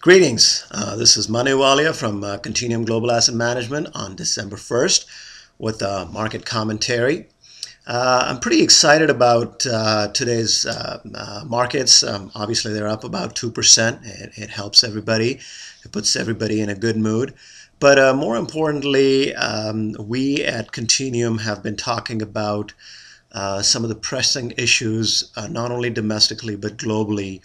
Greetings. This is Manu Walia from Continuum Global Asset Management on December 1st with market commentary. I'm pretty excited about today's markets. Obviously, they're up about 2%. It helps everybody. It puts everybody in a good mood. But more importantly, we at Continuum have been talking about some of the pressing issues, not only domestically but globally,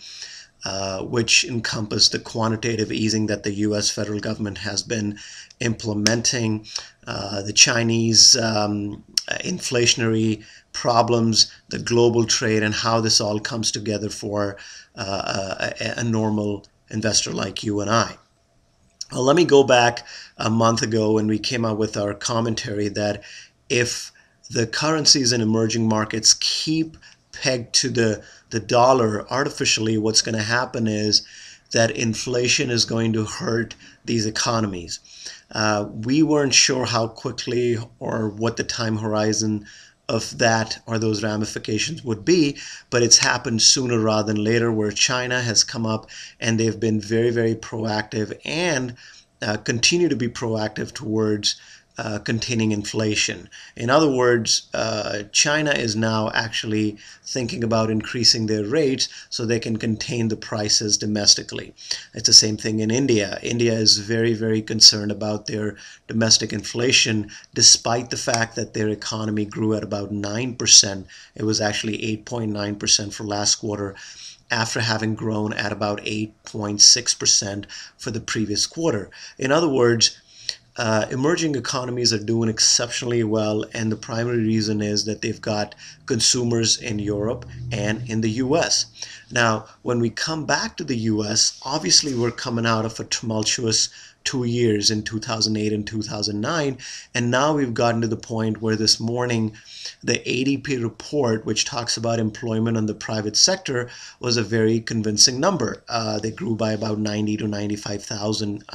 which encompass the quantitative easing that the U.S. federal government has been implementing, the Chinese inflationary problems, the global trade, and how this all comes together for a normal investor like you and I. Well, let me go back a month ago when we came out with our commentary that if the currencies in emerging markets keep pegged to the dollar artificially, what's going to happen is that inflation is going to hurt these economies. We weren't sure how quickly or what the time horizon of that or those ramifications would be, but it's happened sooner rather than later, where China has come up and they've been very, very proactive and continue to be proactive towards containing inflation. In other words, China is now actually thinking about increasing their rates so they can contain the prices domestically. It's the same thing in India. India is very, very concerned about their domestic inflation, despite the fact that their economy grew at about 9%. It was actually 8.9% for last quarter, after having grown at about 8.6% for the previous quarter. In other words, emerging economies are doing exceptionally well, and the primary reason is that they've got consumers in Europe and in the US. Now, when we come back to the US, obviously we're coming out of a tumultuous 2 years in 2008 and 2009, and now we've gotten to the point where this morning the ADP report, which talks about employment in the private sector, was a very convincing number. They grew by about 90 to 95,000.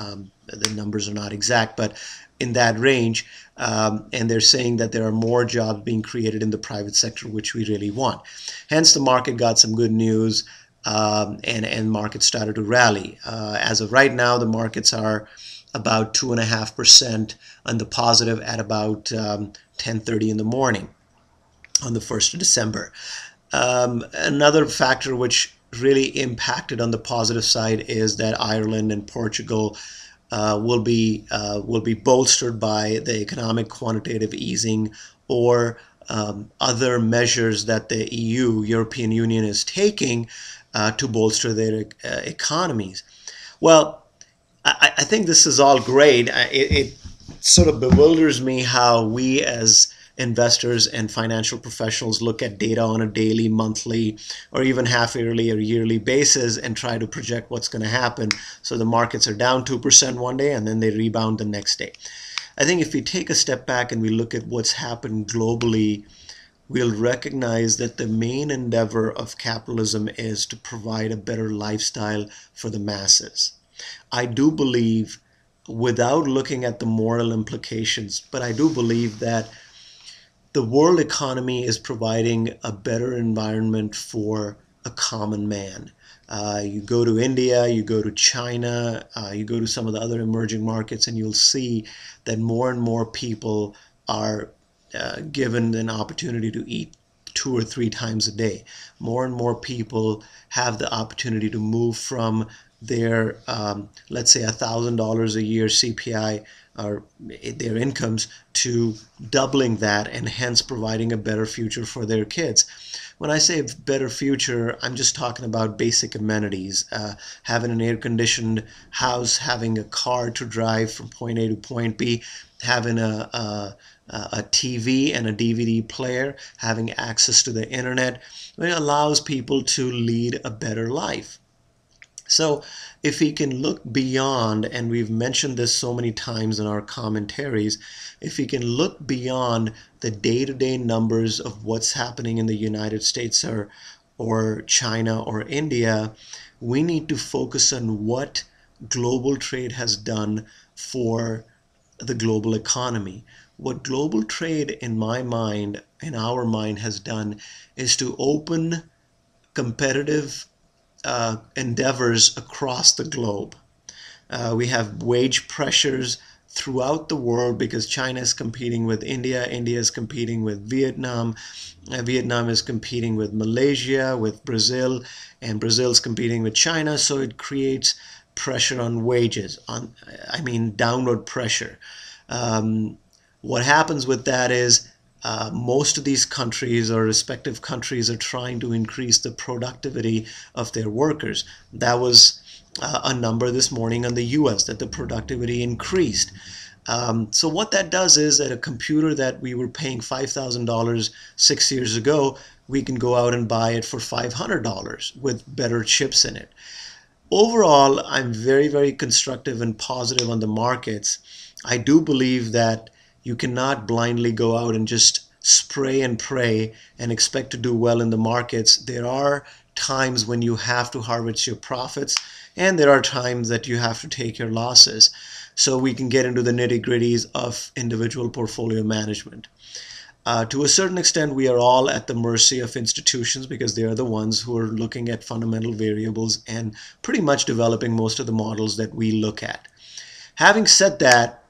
The numbers are not exact, but in that range. And they're saying that there are more jobs being created in the private sector, which we really want. Hence, the market got some good news, and markets started to rally. As of right now, the markets are about 2.5% on the positive at about 10:30 in the morning on the 1st of December. Another factor which really impacted on the positive side is that Ireland and Portugal will be bolstered by the economic quantitative easing or other measures that the European Union, is taking to bolster their economies. Well, I think this is all great. It sort of bewilders me how we as investors and financial professionals look at data on a daily, monthly, or even half-yearly or yearly basis and try to project what's going to happen. So the markets are down 2% one day and then they rebound the next day. I think if we take a step back and we look at what's happened globally, we'll recognize that the main endeavor of capitalism is to provide a better lifestyle for the masses. I do believe, without looking at the moral implications, but I do believe that the world economy is providing a better environment for a common man. You go to India, you go to China, you go to some of the other emerging markets, and you'll see that more and more people are given an opportunity to eat 2 or 3 times a day. More and more people have the opportunity to move from their, let's say, $1,000 a year CPI, or their incomes, to doubling that, and hence providing a better future for their kids. When I say better future, I'm just talking about basic amenities, having an air-conditioned house, having a car to drive from point A to point B, having a TV and a DVD player, having access to the internet. It allows people to lead a better life. So if we can look beyond, and we've mentioned this so many times in our commentaries, if we can look beyond the day-to-day numbers of what's happening in the United States or China or India, we need to focus on what global trade has done for the global economy. What global trade, in my mind, in our mind, has done is to open competitive endeavors across the globe. We have wage pressures throughout the world because China is competing with India, India is competing with Vietnam, Vietnam is competing with Malaysia, with Brazil, and Brazil is competing with China. So it creates pressure on wages, downward pressure. Um, what happens with that is most of these countries or respective countries are trying to increase the productivity of their workers. That was a number this morning on the US that the productivity increased. So what that does is that a computer that we were paying $5,000 6 years ago, we can go out and buy it for $500 with better chips in it. Overall, I'm very, very constructive and positive on the markets. I do believe that you cannot blindly go out and just spray and pray and expect to do well in the markets. There are times when you have to harvest your profits, and there are times that you have to take your losses. So we can get into the nitty-gritties of individual portfolio management. To a certain extent, we are all at the mercy of institutions because they are the ones who are looking at fundamental variables and pretty much developing most of the models that we look at. Having said that,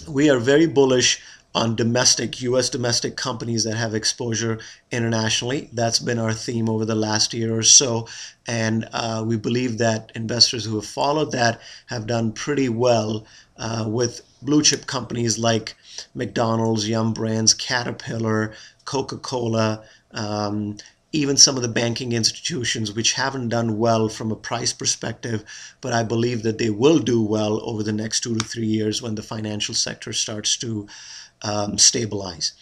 we are very bullish on domestic, US domestic companies that have exposure internationally. That's been our theme over the last year or so. And we believe that investors who have followed that have done pretty well with blue chip companies like McDonald's, Yum Brands, Caterpillar, Coca-Cola, even some of the banking institutions which haven't done well from a price perspective, but I believe that they will do well over the next 2 to 3 years when the financial sector starts to stabilize.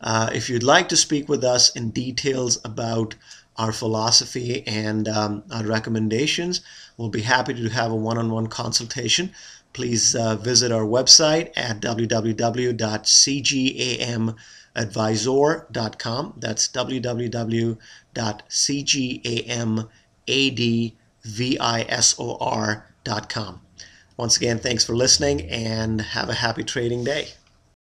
If you'd like to speak with us in details about our philosophy and our recommendations, we'll be happy to have a one-on-one consultation. Please visit our website at www.cgamadvisor.com. That's www.cgamadvisor.com. Once again, thanks for listening and have a happy trading day.